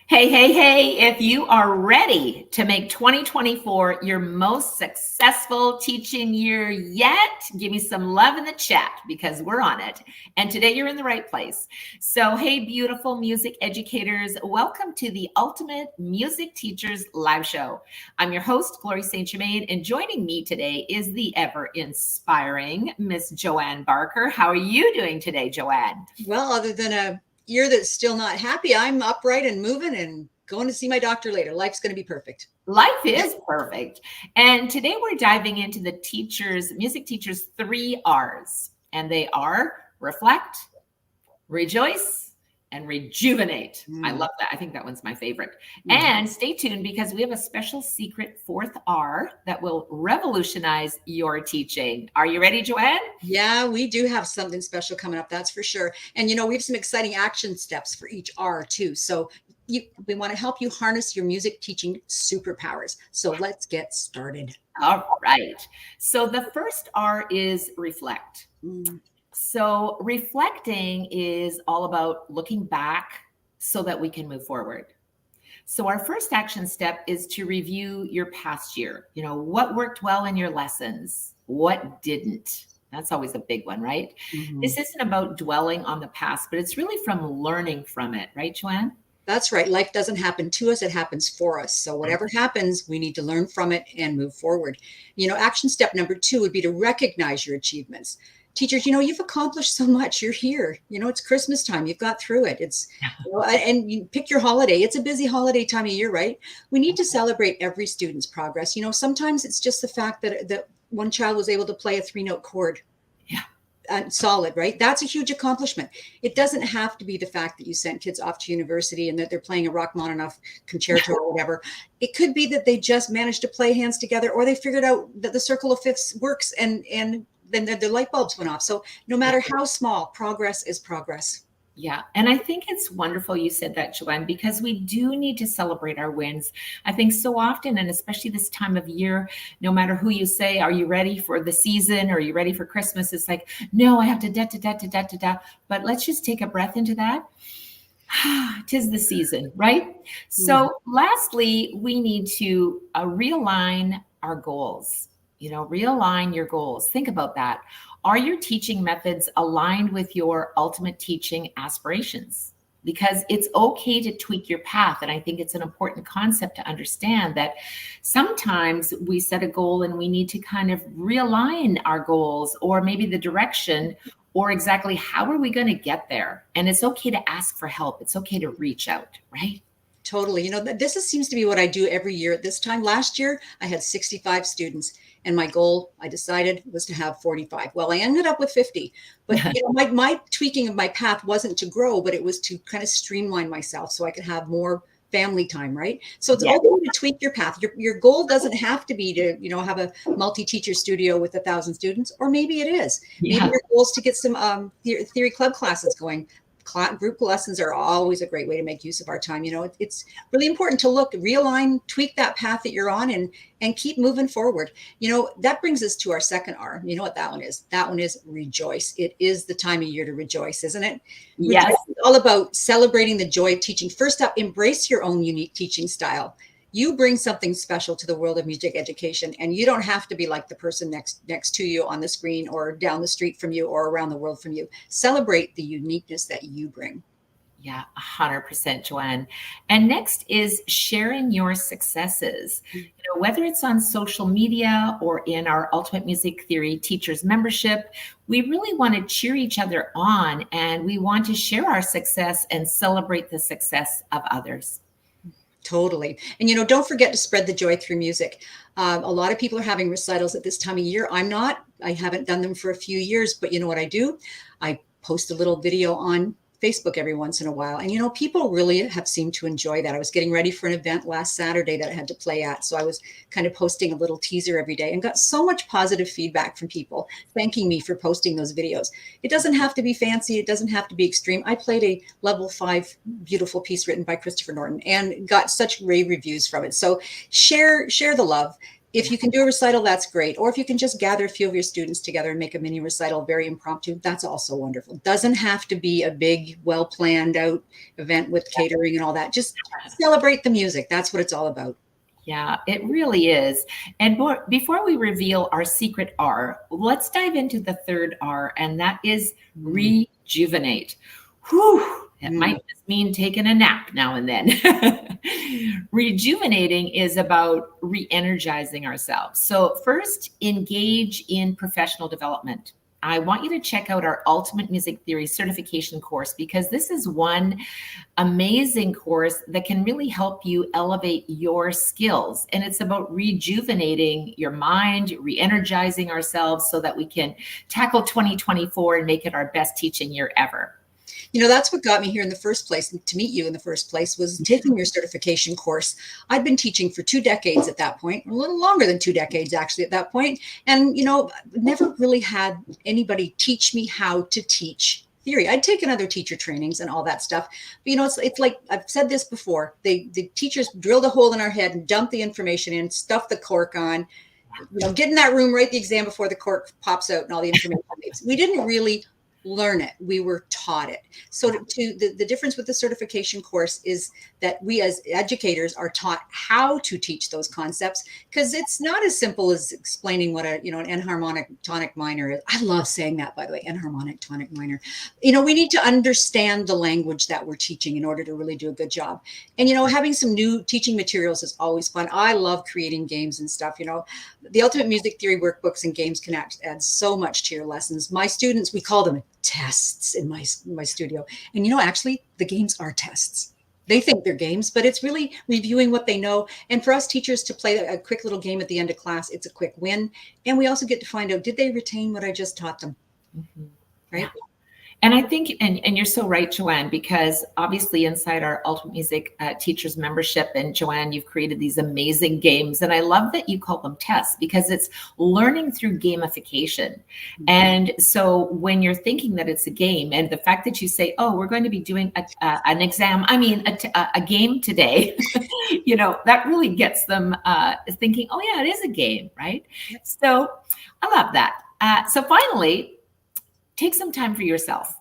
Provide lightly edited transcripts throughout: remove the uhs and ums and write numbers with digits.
Hey, hey, hey, if you are ready to make 2024 your most successful teaching year yet, give me some love in the chat because we're on it. And today you're in the right place. So, hey, beautiful music educators, welcome to the Ultimate Music Teachers Live Show. I'm your host, Glory St. Germain, and joining me today is the ever inspiring Miss Joanne Barker. How are you doing today, Joanne? Well, other than a year that's still not happy, I'm upright and moving and going to see my doctor later. Life's going to be perfect. Life is perfect. And today we're diving into the music teachers' 3 R's. And they are reflect, rejoice, and rejuvenate. I love that. I think that one's my favorite. And stay tuned because we have a special secret 4th R that will revolutionize your teaching. Are you ready, Joanne? Yeah, we do have something special coming up, that's for sure. And, we have some exciting action steps for each R too. So we want to help you harness your music teaching superpowers. So let's get started. All right. So the first R is reflect. So reflecting is all about looking back so that we can move forward. So our first action step is to review your past year. What worked well in your lessons? What didn't? That's always a big one, right? This isn't about dwelling on the past, but it's really from learning from it, right, Joanne? That's right. Life doesn't happen to us. It happens for us. So whatever happens, we need to learn from it and move forward. Action step number 2 would be to recognize your achievements. Teachers, you've accomplished so much. You're here. It's Christmas time. You've got through it. And you pick your holiday. It's a busy holiday time of year, right? We need to celebrate every student's progress. Sometimes it's just the fact that one child was able to play a 3-note chord. Solid, right? That's a huge accomplishment. It doesn't have to be the fact that you sent kids off to university and that they're playing a Rachmaninoff concerto or whatever. It could be that they just managed to play hands together, or they figured out that the circle of fifths works and then the light bulbs went off. So no matter how small, progress is progress. Yeah. And I think it's wonderful you said that, Joanne, because we do need to celebrate our wins. I think so often, and especially this time of year, no matter who you say, are you ready for the season? Or are you ready for Christmas? It's like, no, I have to But let's just take a breath into that. 'Tis the season, right? So lastly, we need to realign our goals. Realign your goals. Think about that. Are your teaching methods aligned with your ultimate teaching aspirations? Because it's okay to tweak your path. And I think it's an important concept to understand that sometimes we set a goal and we need to kind of realign our goals, or maybe the direction, or exactly how are we going to get there? And it's okay to ask for help. It's okay to reach out, right? Totally. This seems to be what I do every year at this time. Last year, I had 65 students, and my goal, I decided, was to have 45. Well, I ended up with 50. But my tweaking of my path wasn't to grow, but it was to kind of streamline myself so I could have more family time, right? So it's okay to tweak your path. Your goal doesn't have to be to, have a multi-teacher studio with 1,000 students, or maybe it is. Maybe your goal is to get some theory club classes going. Group lessons are always a great way to make use of our time. It's really important to realign, tweak that path that you're on, and keep moving forward. That brings us to our second R. You know what that one is? That one is rejoice. It is the time of year to rejoice, isn't it? Yes. Rejoice is all about celebrating the joy of teaching. First up, embrace your own unique teaching style. You bring something special to the world of music education, and you don't have to be like the person next to you on the screen, or down the street from you, or around the world from you. Celebrate the uniqueness that you bring. Yeah, 100%, Joanne. And next is sharing your successes. Whether it's on social media or in our Ultimate Music Theory Teachers membership, we really want to cheer each other on, and we want to share our success and celebrate the success of others. Totally. And, don't forget to spread the joy through music. A lot of people are having recitals at this time of year. I'm not. I haven't done them for a few years, but you know what I do? I post a little video on Facebook every once in a while. And, people really have seemed to enjoy that. I was getting ready for an event last Saturday that I had to play at. So I was kind of posting a little teaser every day and got so much positive feedback from people thanking me for posting those videos. It doesn't have to be fancy. It doesn't have to be extreme. I played a level 5 beautiful piece written by Christopher Norton and got such rave reviews from it. So share the love. If you can do a recital, that's great. Or if you can just gather a few of your students together and make a mini recital, very impromptu, that's also wonderful. Doesn't have to be a big, well planned out event with catering and all that. Just celebrate the music. That's what it's all about. Yeah, it really is. And before we reveal our secret R, let's dive into the third R, and that is rejuvenate. Whew. It might just mean taking a nap now and then. Rejuvenating is about re-energizing ourselves. So first, engage in professional development. I want you to check out our Ultimate Music Theory certification course, because this is one amazing course that can really help you elevate your skills. And it's about rejuvenating your mind, re-energizing ourselves so that we can tackle 2024 and make it our best teaching year ever. That's what got me here in the first place, to meet you in the first place, was taking your certification course. I'd been teaching for 2 decades at that point, a little longer than 2 decades actually at that point. And, never really had anybody teach me how to teach theory. I'd taken other teacher trainings and all that stuff. But, it's like, I've said this before, the teachers drilled a hole in our head and dumped the information in, stuffed the cork on, get in that room, write the exam before the cork pops out and all the information leaves. We didn't really learn it. We were taught it. So the difference with the certification course is that we as educators are taught how to teach those concepts, because it's not as simple as explaining what an enharmonic tonic minor is. I love saying that, by the way, enharmonic tonic minor. We need to understand the language that we're teaching in order to really do a good job. And, having some new teaching materials is always fun. I love creating games and stuff. The Ultimate Music Theory workbooks and games can add so much to your lessons. My students, we call them tests in my studio. And actually the games are tests. They think they're games, but it's really reviewing what they know. And for us teachers to play a quick little game at the end of class, it's a quick win. And we also get to find out, did they retain what I just taught them? Right? Yeah. And I think, and you're so right, Joanne, because obviously inside our Ultimate Music Teachers membership, and Joanne, you've created these amazing games. And I love that you call them tests, because it's learning through gamification. And so when you're thinking that it's a game, and the fact that you say, oh, we're going to be doing an exam, a game today, that really gets them thinking, oh yeah, it is a game, right? So I love that. So finally, take some time for yourself.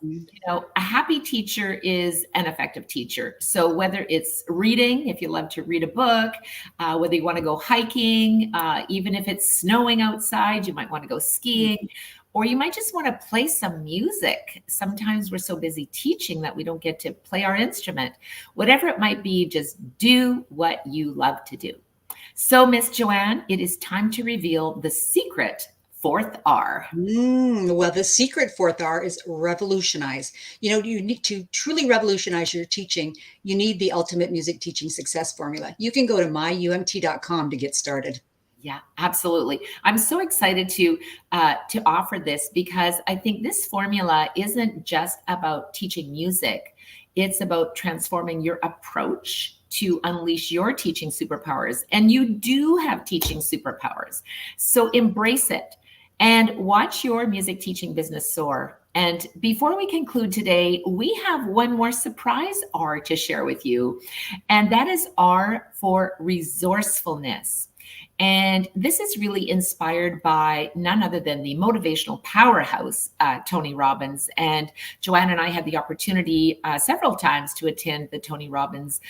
A happy teacher is an effective teacher. So whether it's reading, if you love to read a book, whether you want to go hiking, even if it's snowing outside, you might want to go skiing, or you might just want to play some music. Sometimes we're so busy teaching that we don't get to play our instrument. Whatever it might be, just do what you love to do. So, Miss Joanne, it is time to reveal the secret fourth R. Well, the secret fourth R is revolutionize. You need to truly revolutionize your teaching. You need the Ultimate Music Teaching Success Formula. You can go to myumt.com to get started. Yeah, absolutely. I'm so excited to offer this, because I think this formula isn't just about teaching music. It's about transforming your approach to unleash your teaching superpowers. And you do have teaching superpowers. So embrace it and watch your music teaching business soar. And before we conclude today, we have one more surprise R to share with you. And that is R for resourcefulness. And this is really inspired by none other than the motivational powerhouse, Tony Robbins. And Joanne and I had the opportunity several times to attend the Tony Robbins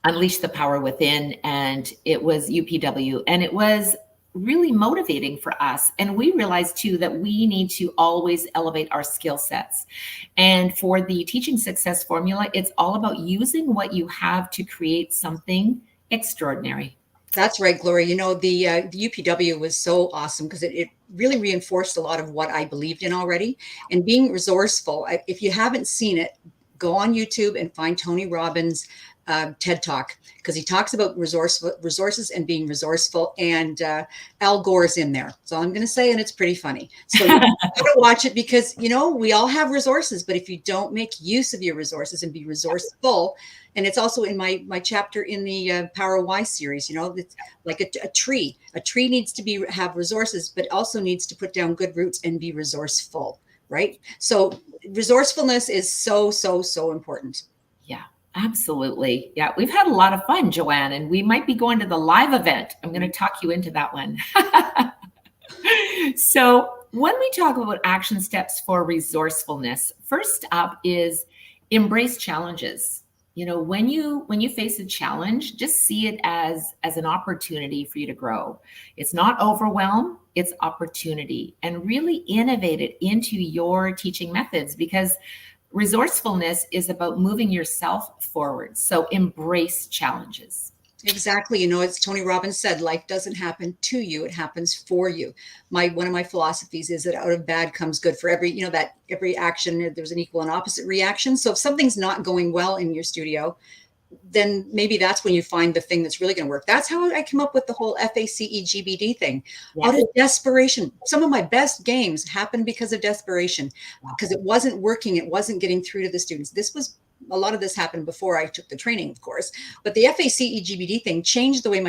Unleash the Power Within. And it was UPW. And it was really motivating for us. And we realized too that we need to always elevate our skill sets. And for the teaching success formula, it's all about using what you have to create something extraordinary. That's right, Gloria. The UPW was so awesome because it really reinforced a lot of what I believed in already. And being resourceful, if you haven't seen it, go on YouTube and find Tony Robbins' TED Talk, because he talks about resources and being resourceful, and Al Gore's in there. So I'm going to say, and it's pretty funny. So you got to watch it, because, we all have resources, but if you don't make use of your resources and be resourceful, and it's also in my chapter in the Power of Why series, it's like a tree. A tree needs to have resources, but also needs to put down good roots and be resourceful, right? So resourcefulness is so, so, so important. Yeah. Absolutely. Yeah, we've had a lot of fun, Joanne, and we might be going to the live event. I'm going to talk you into that one. So, when we talk about action steps for resourcefulness, first up is embrace challenges. When you face a challenge, just see it as an opportunity for you to grow. It's not overwhelm, it's opportunity, and really innovate it into your teaching methods, because resourcefulness is about moving yourself forward. So embrace challenges. Exactly. As Tony Robbins said, life doesn't happen to you, it happens for you. One of my philosophies is that out of bad comes good. For every action, there's an equal and opposite reaction. So if something's not going well in your studio, then maybe that's when you find the thing that's really going to work. That's how I came up with the whole FACEGBD thing. Yeah. Out of desperation. Some of my best games happened because of desperation, because it wasn't working. It wasn't getting through to the students. A lot of this happened before I took the training, of course, but the FACEGBD thing changed the way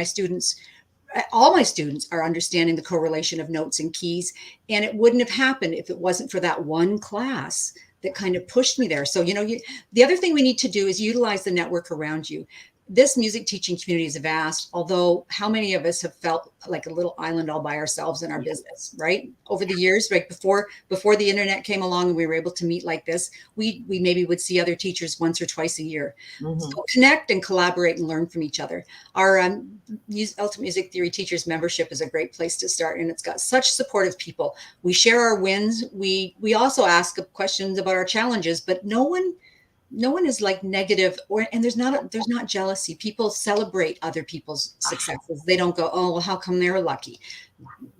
all my students are understanding the correlation of notes and keys. And it wouldn't have happened if it wasn't for that one class that kind of pushed me there. So, the other thing we need to do is utilize the network around you. This music teaching community is vast, although how many of us have felt like a little island all by ourselves in our business, right? Over the years, right before the internet came along and we were able to meet like this, we maybe would see other teachers once or twice a year. Mm-hmm. So connect and collaborate and learn from each other. Our Ultimate Music Theory Teachers membership is a great place to start, and it's got such supportive people. We share our wins. We also ask questions about our challenges, but no one is like negative, and there's not jealousy. People celebrate other people's successes. They don't go, oh, well, how come they're lucky?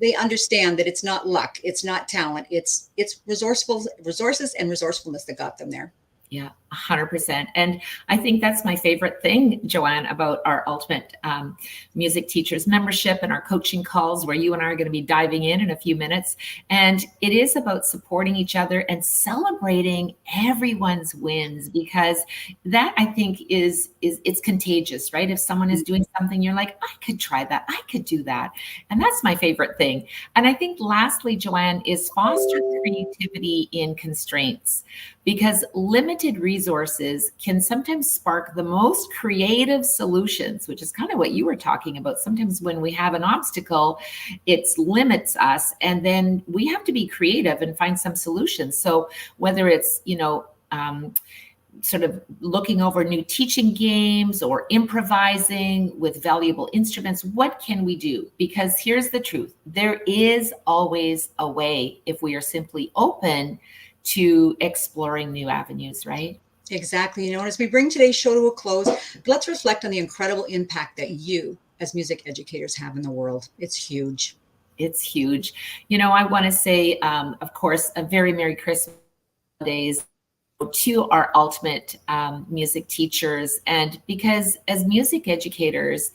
They understand that it's not luck, it's not talent, it's resources and resourcefulness that got them there. Yeah, 100%. And I think that's my favorite thing, Joanne, about our Ultimate Music Teachers membership and our coaching calls, where you and I are going to be diving in a few minutes. And it is about supporting each other and celebrating everyone's wins, because that, I think, it's contagious, right? If someone is doing something, you're like, I could try that, I could do that. And that's my favorite thing. And I think lastly, Joanne, is foster creativity in constraints, because limited resources can sometimes spark the most creative solutions, which is kind of what you were talking about. Sometimes when we have an obstacle, it limits us, and then we have to be creative and find some solutions. So whether it's, sort of looking over new teaching games or improvising with valuable instruments, what can we do? Because here's the truth. There is always a way if we are simply open to exploring new avenues, right? Exactly. As we bring today's show to a close, let's reflect on the incredible impact that you as music educators have in the world. It's huge. It's huge. I want to say, of course, a very Merry Christmas days to our Ultimate music teachers. And because as music educators,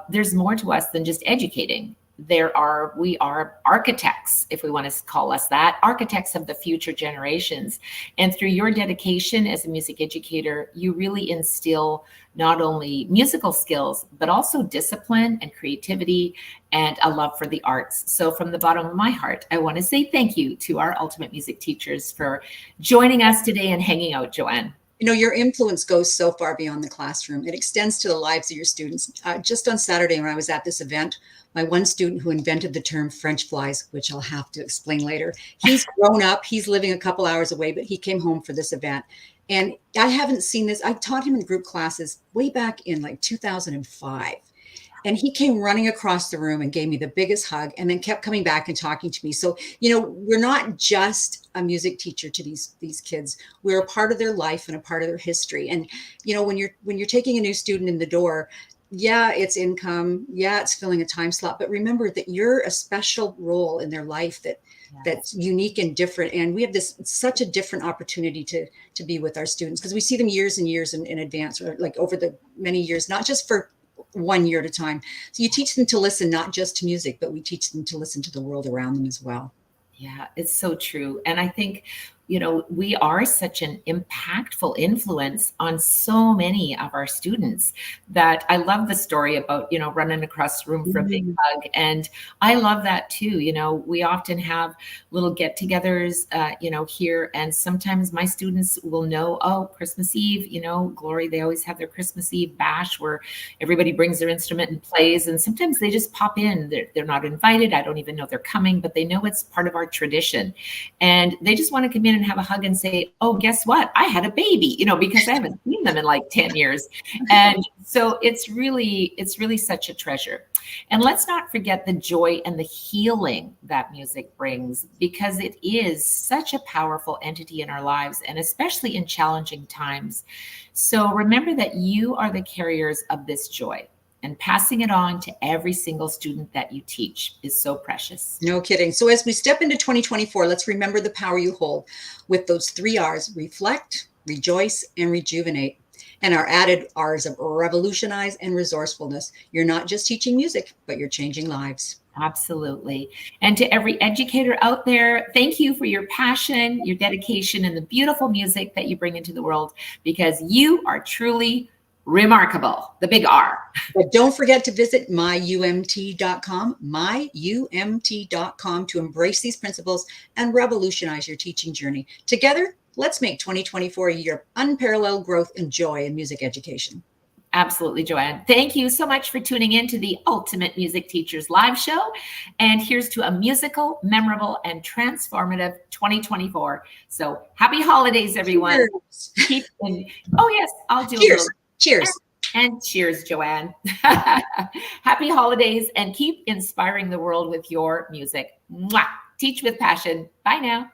there's more to us than just educating. We are architects, if we want to call us that, architects of the future generations. And through your dedication as a music educator, you really instill not only musical skills, but also discipline and creativity and a love for the arts. So from the bottom of my heart, I want to say thank you to our Ultimate Music Teachers for joining us today and hanging out, Joanne. Your influence goes so far beyond the classroom. It extends to the lives of your students. Just on Saturday, when I was at this event, my one student who invented the term French flies, which I'll have to explain later, he's grown up, he's living a couple hours away, but he came home for this event. And I haven't seen this. I taught him in group classes way back in like 2005. And he came running across the room and gave me the biggest hug, and then kept coming back and talking to me. So, we're not just a music teacher to these kids. We're a part of their life and a part of their history. And, when you're taking a new student in the door, yeah, it's income. Yeah, it's filling a time slot. But remember that you're a special role in their life that's unique and different. And we have such a different opportunity to be with our students, because we see them years and years in advance, or like over the many years, not just for 1 year at a time. So you teach them to listen, not just to music, but we teach them to listen to the world around them as well. Yeah, it's so true. And I think, we are such an impactful influence on so many of our students that I love the story about, running across the room for a big hug. And I love that too. We often have little get-togethers, here. And sometimes my students will know, oh, Christmas Eve, Glory, they always have their Christmas Eve bash where everybody brings their instrument and plays. And sometimes they just pop in. They're not invited. I don't even know they're coming, but they know it's part of our tradition. And they just want to come in and have a hug and say, oh, guess what? I had a baby, because I haven't seen them in like 10 years. And so it's really such a treasure. And let's not forget the joy and the healing that music brings, because it is such a powerful entity in our lives, and especially in challenging times. So remember that you are the carriers of this joy, and passing it on to every single student that you teach is so precious. No kidding. So as we step into 2024, let's remember the power you hold with those 3 R's: reflect, rejoice, and rejuvenate. And our added R's of revolutionize and resourcefulness. You're not just teaching music, but you're changing lives. Absolutely. And to every educator out there, thank you for your passion, your dedication, and the beautiful music that you bring into the world, because you are truly remarkable, the big R. But don't forget to visit myumt.com, myumt.com, to embrace these principles and revolutionize your teaching journey. Together, let's make 2024 a year of unparalleled growth and joy in music education. Absolutely, Joanne. Thank you so much for tuning in to the Ultimate Music Teachers Live Show. And here's to a musical, memorable, and transformative 2024. So happy holidays, everyone. Cheers. Oh, yes, I'll do Cheers. a little. Cheers. And cheers, Joanne. Happy holidays, and keep inspiring the world with your music. Mwah! Teach with passion. Bye now.